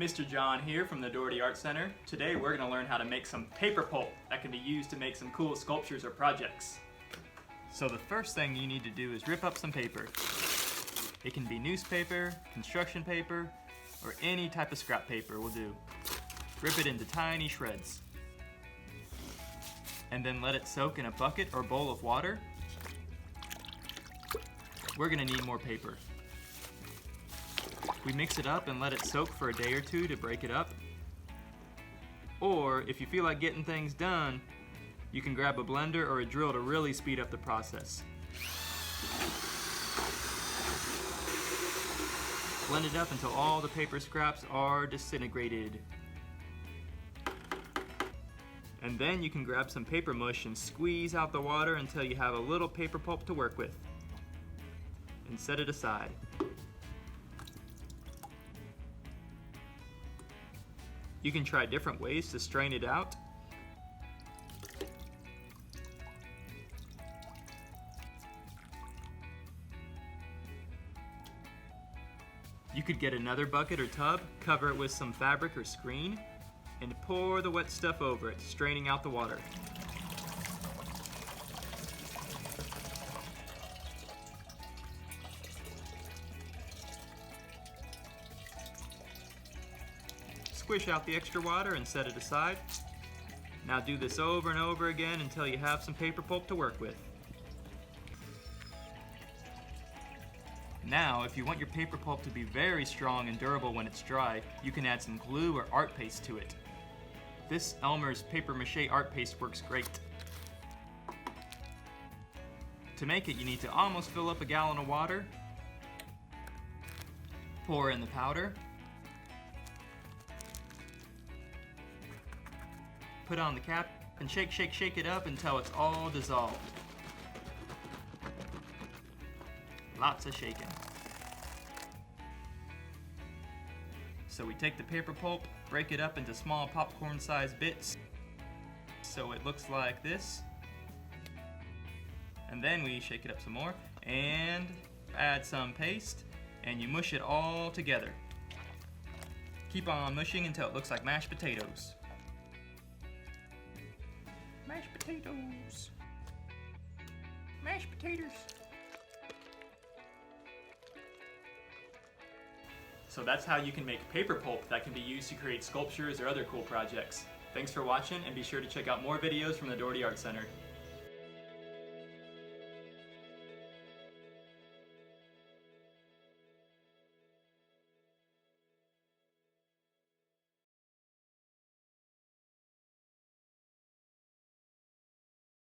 Mr. John here from the Doherty Art Center. Today we're going to learn how to make some paper pulp that can be used to make some cool sculptures or projects. So the first thing you need to do is rip up some paper. It can be newspaper, construction paper, or any type of scrap paper will do. Rip it into tiny shreds. And then let it soak in a bucket or bowl of water. We're going to need more paper. We mix it up and let it soak for a day or two to break it up. Or if you feel like getting things done, you can grab a blender or a drill to really speed up the process. Blend it up until all the paper scraps are disintegrated. And then you can grab some paper mush and squeeze out the water until you have a little paper pulp to work with. And set it aside. You can try different ways to strain it out. You could get another bucket or tub, cover it with some fabric or screen, and pour the wet stuff over it, straining out the water. Squish out the extra water and set it aside. Now do this over and over again until you have some paper pulp to work with. Now, if you want your paper pulp to be very strong and durable when it's dry, you can add some glue or art paste to it. This Elmer's paper mache art paste works great. To make it, you need to almost fill up a gallon of water. Pour in the powder. Put on the cap and shake it up until it's all dissolved. Lots of shaking. So we take the paper pulp, break it up into small popcorn-sized bits so it looks like this. And then we shake it up some more and add some paste and you mush it all together. Keep on mushing until it looks like mashed potatoes. Mashed potatoes. Mashed potatoes. So that's how you can make paper pulp that can be used to create sculptures or other cool projects. Thanks for watching and be sure to check out more videos from the Doherty Art Center.